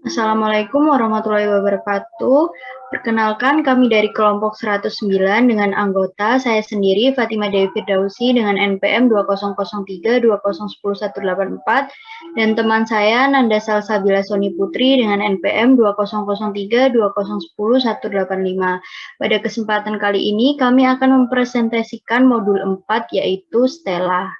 Assalamualaikum warahmatullahi wabarakatuh. Perkenalkan, kami dari kelompok 109 dengan anggota saya sendiri Fatima Dewi Firdausi dengan NPM 2003 2010184 dan teman saya Nanda Salsabila Soni Putri dengan NPM 2003 2010185. Pada kesempatan kali ini kami akan mempresentasikan modul 4 yaitu Stella.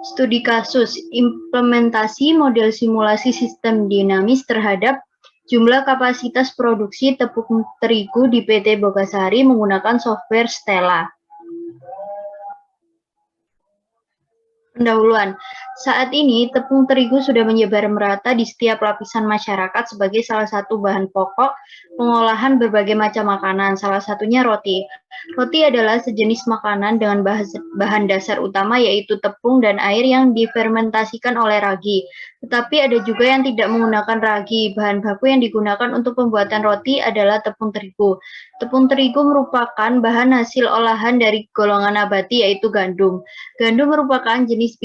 Studi kasus, implementasi model simulasi sistem dinamis terhadap jumlah kapasitas produksi tepung terigu di PT Bogasari menggunakan software Stella. Pendahuluan. Saat ini, tepung terigu sudah menyebar merata di setiap lapisan masyarakat sebagai salah satu bahan pokok pengolahan berbagai macam makanan, salah satunya roti. Roti adalah sejenis makanan dengan bahan dasar utama yaitu tepung dan air yang difermentasikan oleh ragi. Tetapi ada juga yang tidak menggunakan ragi. Bahan baku yang digunakan untuk pembuatan roti adalah tepung terigu. Tepung terigu merupakan bahan hasil olahan dari golongan nabati yaitu gandum. Gandum merupakan jenis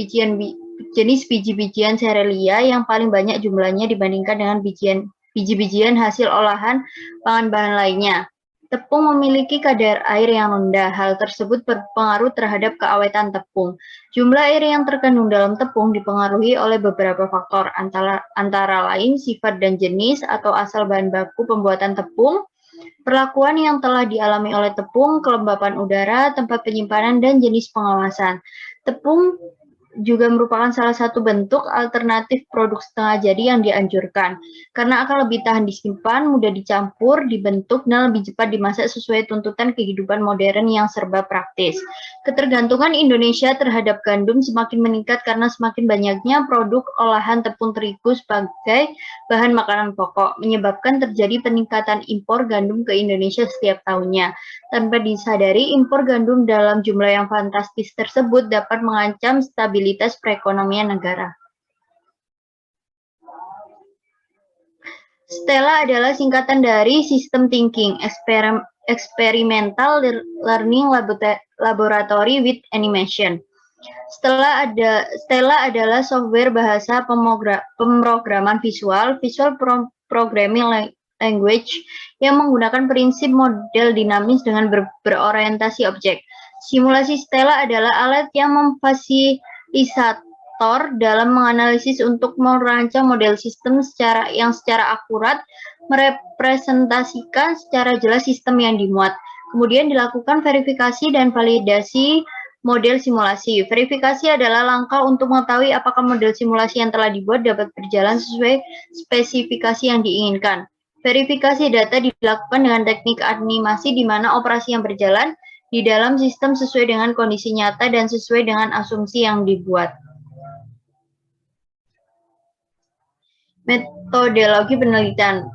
biji-bijian serealia yang paling banyak jumlahnya dibandingkan dengan biji-bijian hasil olahan pangan bahan lainnya. Tepung memiliki kadar air yang rendah. Hal tersebut berpengaruh terhadap keawetan tepung. Jumlah air yang terkandung dalam tepung dipengaruhi oleh beberapa faktor, antara lain sifat dan jenis atau asal bahan baku pembuatan tepung, perlakuan yang telah dialami oleh tepung, kelembapan udara, tempat penyimpanan, dan jenis pengawasan. Tepung juga merupakan salah satu bentuk alternatif produk setengah jadi yang dianjurkan, karena akan lebih tahan disimpan, mudah dicampur, dibentuk, dan lebih cepat dimasak sesuai tuntutan kehidupan modern yang serba praktis. Ketergantungan Indonesia terhadap gandum semakin meningkat karena semakin banyaknya produk olahan tepung terigu sebagai bahan makanan pokok, menyebabkan terjadi peningkatan impor gandum ke Indonesia setiap tahunnya. Tanpa disadari, impor gandum dalam jumlah yang fantastis tersebut dapat mengancam stabilitas perekonomian negara. Stella adalah singkatan dari System Thinking, Experimental Learning Laboratory with Animation. Stella adalah software bahasa pemrograman visual programming language yang menggunakan prinsip model dinamis dengan berorientasi objek. Simulasi Stella adalah alat yang memfasilitator dalam menganalisis untuk merancang model sistem yang secara akurat merepresentasikan secara jelas sistem yang dimuat. Kemudian dilakukan verifikasi dan validasi model simulasi. Verifikasi adalah langkah untuk mengetahui apakah model simulasi yang telah dibuat dapat berjalan sesuai spesifikasi yang diinginkan. Verifikasi data dilakukan dengan teknik animasi di mana operasi yang berjalan di dalam sistem sesuai dengan kondisi nyata dan sesuai dengan asumsi yang dibuat. Metodologi penelitian.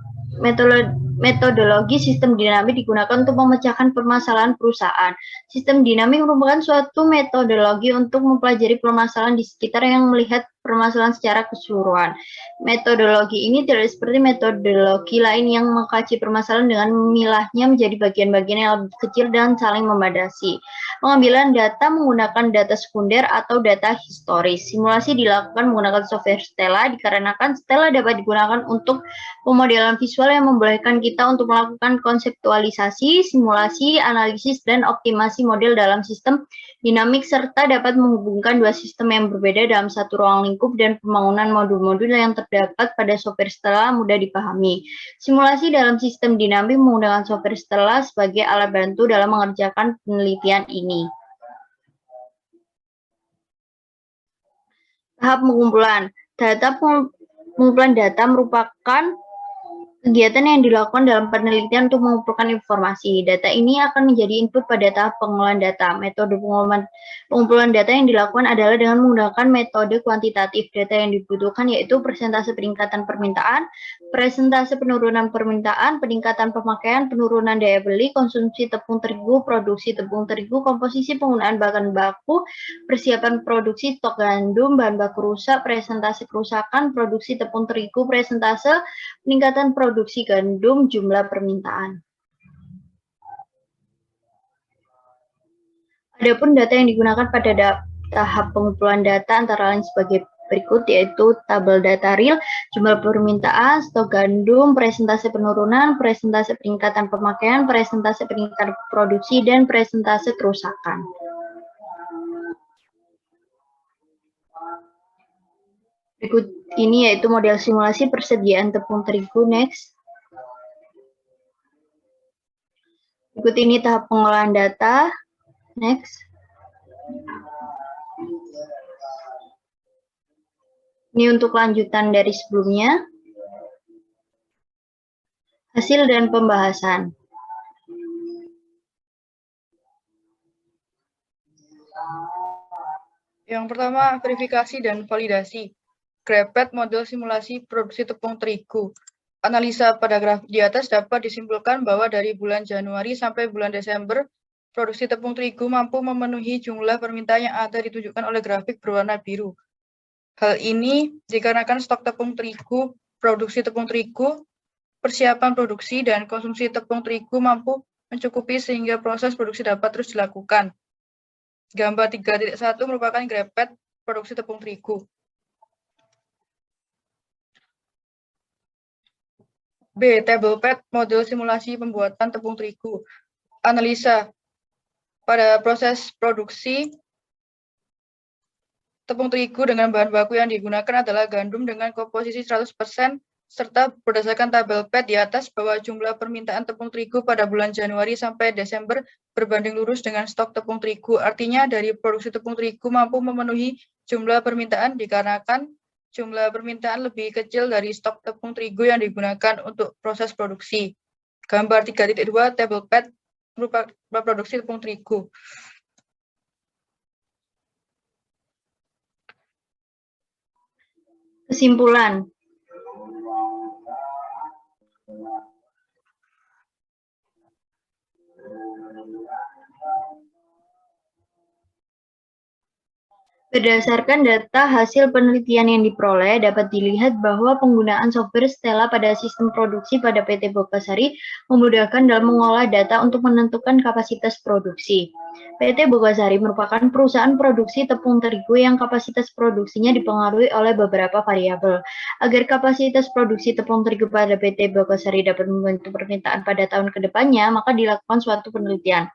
Metodologi sistem dinamik digunakan untuk memecahkan permasalahan perusahaan. Sistem dinamik merupakan suatu metodologi untuk mempelajari permasalahan di sekitar yang melihat permasalahan secara keseluruhan. Metodologi ini tidak seperti metodologi lain yang mengkaji permasalahan dengan memilahnya menjadi bagian-bagian yang lebih kecil dan saling membadasi. Pengambilan data menggunakan data sekunder atau data historis. Simulasi dilakukan menggunakan software Stella dikarenakan Stella dapat digunakan untuk pemodelan visual yang membolehkan kita untuk melakukan konseptualisasi, simulasi, analisis, dan optimasi model dalam sistem dinamik serta dapat menghubungkan dua sistem yang berbeda dalam satu ruang lingkup dan pembangunan modul-modul yang terdapat pada software Stella mudah dipahami. Simulasi dalam sistem dinamik menggunakan software Stella sebagai alat bantu dalam mengerjakan penelitian ini. Tahap pengumpulan. Pengumpulan data merupakan kegiatan yang dilakukan dalam penelitian untuk mengumpulkan informasi. Data ini akan menjadi input pada tahap pengolahan data. Metode pengumpulan data yang dilakukan adalah dengan menggunakan metode kuantitatif. Data yang dibutuhkan yaitu persentase peningkatan permintaan, persentase penurunan permintaan, peningkatan pemakaian, penurunan daya beli, konsumsi tepung terigu, produksi tepung terigu, komposisi penggunaan bahan baku, persiapan produksi stok gandum, bahan baku rusak, presentasi kerusakan, produksi tepung terigu, presentase peningkatan produksi gandum, jumlah permintaan. Adapun data yang digunakan pada tahap pengumpulan data antara lain sebagai berikut, yaitu tabel data real, jumlah permintaan, stok gandum, presentase penurunan, presentase peningkatan pemakaian, presentase peningkatan produksi, dan presentase kerusakan. Berikut ini yaitu model simulasi persediaan tepung terigu. Next. Berikut ini tahap pengolahan data. Next. Ini untuk lanjutan dari sebelumnya. Hasil dan pembahasan. Yang pertama, verifikasi dan validasi. Grepet model simulasi produksi tepung terigu. Analisa pada grafik di atas dapat disimpulkan bahwa dari bulan Januari sampai bulan Desember, produksi tepung terigu mampu memenuhi jumlah permintaan yang ada ditunjukkan oleh grafik berwarna biru. Hal ini dikarenakan stok tepung terigu, produksi tepung terigu, persiapan produksi, dan konsumsi tepung terigu mampu mencukupi sehingga proses produksi dapat terus dilakukan. Gambar 3.1 merupakan grepet produksi tepung terigu. B. Table pad model simulasi pembuatan tepung terigu. Analisa pada proses produksi tepung terigu dengan bahan baku yang digunakan adalah gandum dengan komposisi 100%, serta berdasarkan tabel pad di atas bahwa jumlah permintaan tepung terigu pada bulan Januari sampai Desember berbanding lurus dengan stok tepung terigu. Artinya dari produksi tepung terigu mampu memenuhi jumlah permintaan dikarenakan jumlah permintaan lebih kecil dari stok tepung terigu yang digunakan untuk proses produksi. Gambar 3.2 table pad merupakan produksi tepung terigu. Kesimpulan. Berdasarkan data hasil penelitian yang diperoleh, dapat dilihat bahwa penggunaan software Stella pada sistem produksi pada PT Bogasari memudahkan dalam mengolah data untuk menentukan kapasitas produksi. PT Bogasari merupakan perusahaan produksi tepung terigu yang kapasitas produksinya dipengaruhi oleh beberapa variabel. Agar kapasitas produksi tepung terigu pada PT Bogasari dapat membantu permintaan pada tahun kedepannya, maka dilakukan suatu penelitian.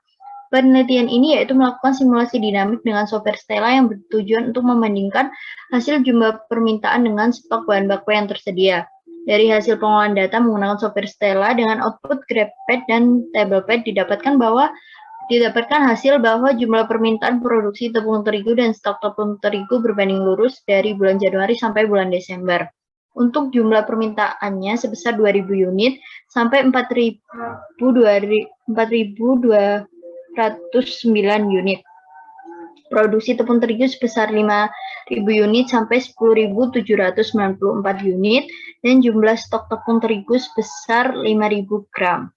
Penelitian ini yaitu melakukan simulasi dinamik dengan software Stella yang bertujuan untuk membandingkan hasil jumlah permintaan dengan stok bahan baku yang tersedia. Dari hasil pengolahan data menggunakan software Stella dengan output grepet dan tablepad didapatkan hasil bahwa jumlah permintaan produksi tepung terigu dan stok tepung terigu berbanding lurus dari bulan Januari sampai bulan Desember. Untuk jumlah permintaannya sebesar 2.000 unit sampai 4.209 unit. Produksi tepung terigu sebesar 5.000 unit sampai 10.794 unit dan jumlah stok tepung terigu sebesar 5.000 gram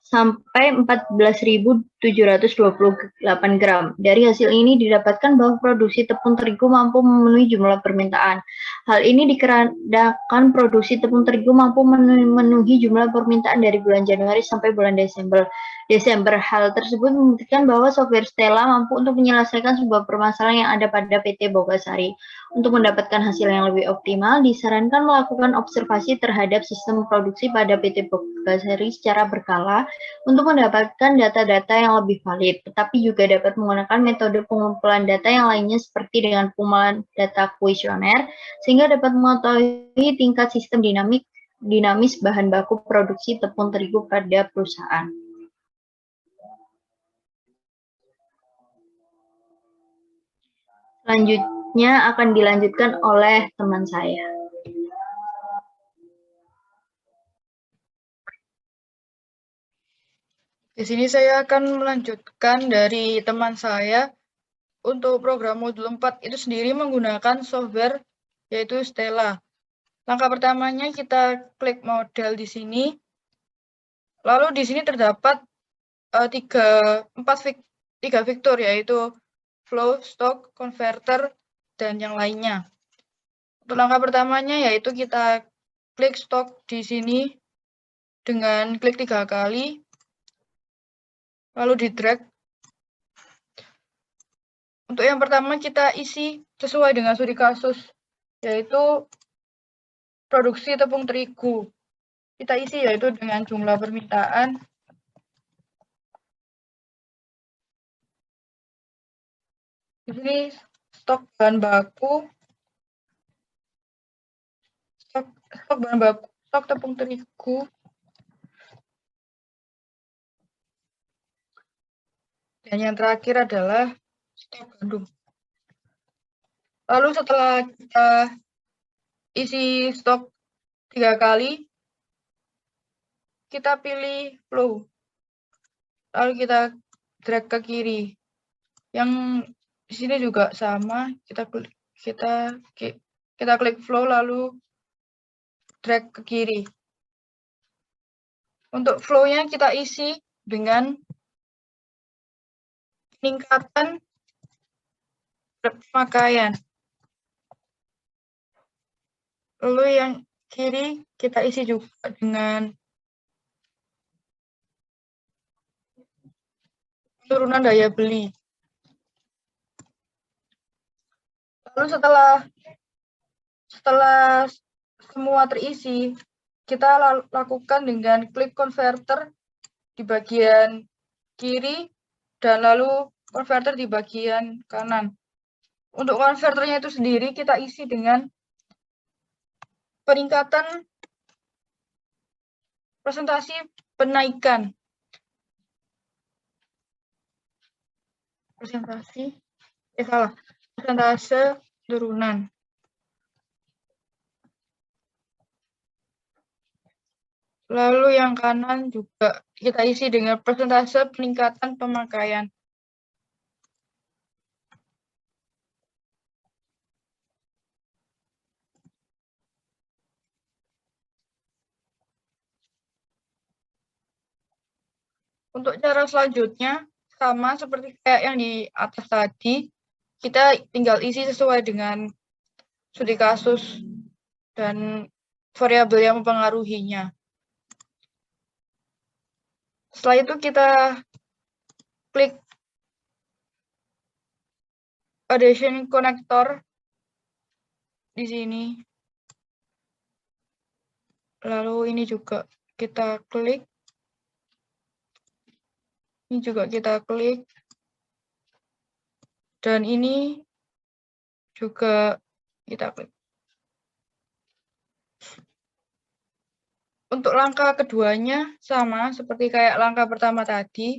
sampai 14.728 gram. Dari hasil ini didapatkan bahwa produksi tepung terigu mampu memenuhi jumlah permintaan. Hal ini dikarenakan produksi tepung terigu mampu memenuhi jumlah permintaan dari bulan Januari sampai bulan Desember. Hal tersebut membuktikan bahwa software Stella mampu untuk menyelesaikan sebuah permasalahan yang ada pada PT Bogasari. Untuk mendapatkan hasil yang lebih optimal, disarankan melakukan observasi terhadap sistem produksi pada PT Bogasari secara berkala untuk mendapatkan data-data yang lebih valid, tetapi juga dapat menggunakan metode pengumpulan data yang lainnya seperti dengan pengumpulan data kuesioner, sehingga dapat mengetahui tingkat sistem dinamis bahan baku produksi tepung terigu pada perusahaan. Selanjutnya akan dilanjutkan oleh teman saya. Di sini saya akan melanjutkan dari teman saya. Untuk program modul 4 itu sendiri menggunakan software yaitu Stella. Langkah pertamanya kita klik model di sini. Lalu di sini terdapat tiga fitur yaitu flow, stock, converter, dan yang lainnya. Untuk langkah pertamanya yaitu kita klik stock di sini dengan klik 3 kali, lalu di drag Untuk yang pertama kita isi sesuai dengan studi kasus, yaitu produksi tepung terigu. Kita isi yaitu dengan jumlah permintaan di sini stok bahan baku, stok tepung terigu, dan yang terakhir adalah stok gandum. Lalu setelah kita isi stok 3 kali, kita pilih flow. Lalu kita drag ke kiri. Yang di sini juga sama, kita klik flow lalu drag ke kiri. Untuk flow-nya kita isi dengan peningkatan pemakaian. Lalu yang kiri kita isi juga dengan penurunan daya beli. Lalu setelah semua terisi, kita lakukan dengan klik converter di bagian kiri dan lalu converter di bagian kanan. Untuk konverternya itu sendiri kita isi dengan peningkatan presentasi penaikan. Persentase turunan. Lalu yang kanan juga kita isi dengan persentase peningkatan pemakaian. Untuk cara selanjutnya, sama seperti kayak yang di atas tadi, kita tinggal isi sesuai dengan studi kasus dan variabel yang mempengaruhinya. Setelah itu kita klik addition connector di sini. Lalu ini juga kita klik. Ini juga kita klik. Dan ini juga kita klik. Untuk langkah keduanya sama seperti kayak langkah pertama tadi.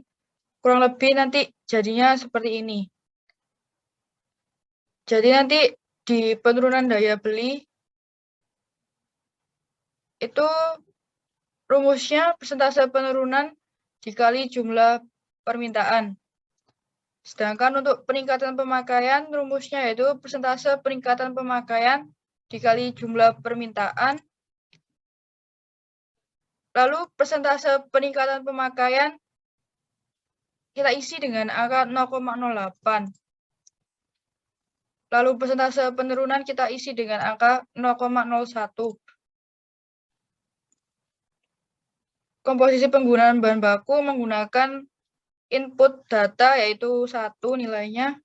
Kurang lebih nanti jadinya seperti ini. Jadi nanti di penurunan daya beli itu rumusnya persentase penurunan dikali jumlah permintaan. Sedangkan untuk peningkatan pemakaian rumusnya yaitu persentase peningkatan pemakaian dikali jumlah permintaan. Lalu persentase peningkatan pemakaian kita isi dengan angka 0,08. Lalu persentase penurunan kita isi dengan angka 0,01. Komposisi penggunaan bahan baku menggunakan input data yaitu 1 nilainya.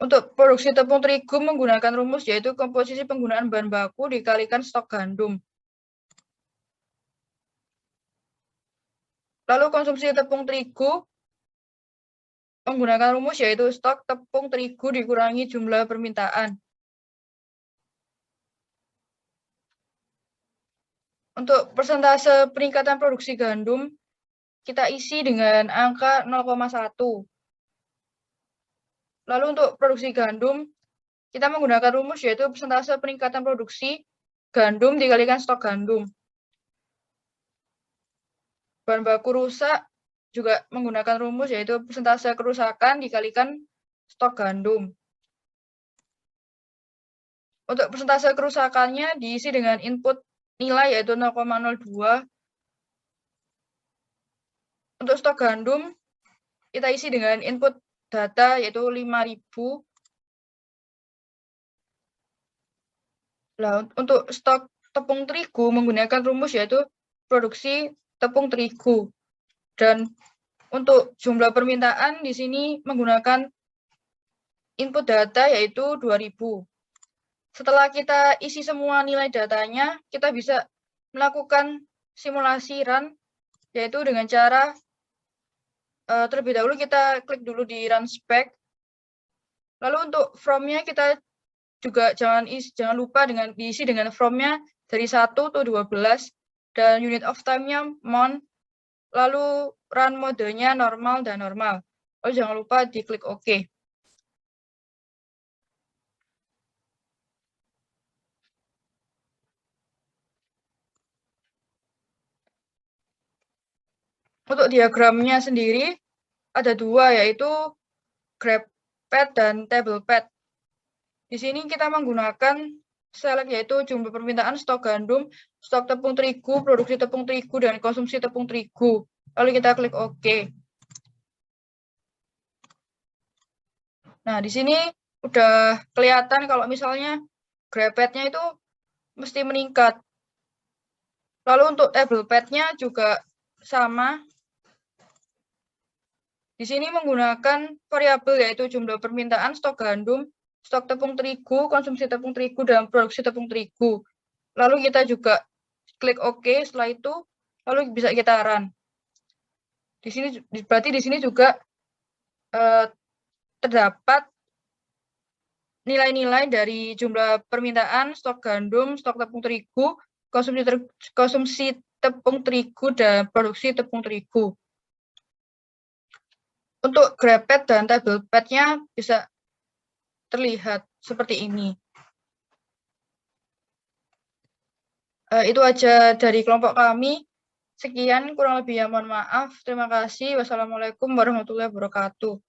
Untuk produksi tepung terigu menggunakan rumus yaitu komposisi penggunaan bahan baku dikalikan stok gandum. Lalu konsumsi tepung terigu menggunakan rumus yaitu stok tepung terigu dikurangi jumlah permintaan. Untuk persentase peningkatan produksi gandum, kita isi dengan angka 0,1. Lalu untuk produksi gandum, kita menggunakan rumus yaitu persentase peningkatan produksi gandum dikalikan stok gandum. Bahan baku rusak juga menggunakan rumus yaitu persentase kerusakan dikalikan stok gandum. Untuk persentase kerusakannya diisi dengan input nilai yaitu 0,02. Untuk stok gandum kita isi dengan input data yaitu 5.000. Nah, untuk stok tepung terigu menggunakan rumus yaitu produksi tepung terigu. Dan Untuk jumlah permintaan di sini menggunakan input data yaitu 2000. Setelah kita isi semua nilai datanya, kita bisa melakukan simulasi run, yaitu dengan cara terlebih dahulu kita klik dulu di run spec. Lalu untuk from-nya kita juga jangan lupa diisi dengan from-nya dari 1 atau 12, dan unit of time-nya mon, lalu run modenya normal dan normal. Lalu jangan lupa diklik OK. Untuk diagramnya sendiri ada dua, yaitu graph pad dan table pad. Di sini kita menggunakan select, yaitu jumlah permintaan stok gandum, stok tepung terigu, produksi tepung terigu, dan konsumsi tepung terigu. Lalu kita klik OK. Nah, di sini udah kelihatan kalau misalnya graph pad-nya itu mesti meningkat. Lalu untuk table pad-nya juga sama. Di sini menggunakan variabel yaitu jumlah permintaan stok gandum, stok tepung terigu, konsumsi tepung terigu, dan produksi tepung terigu. Lalu kita juga klik OK setelah itu, lalu bisa kita run. Di sini berarti di sini juga terdapat nilai-nilai dari jumlah permintaan stok gandum, stok tepung terigu, konsumsi tepung terigu, dan produksi tepung terigu. Untuk graph pad dan table pad-nya bisa terlihat seperti ini. Itu aja dari kelompok kami. Sekian, kurang lebihnya mohon maaf. Terima kasih. Wassalamualaikum warahmatullahi wabarakatuh.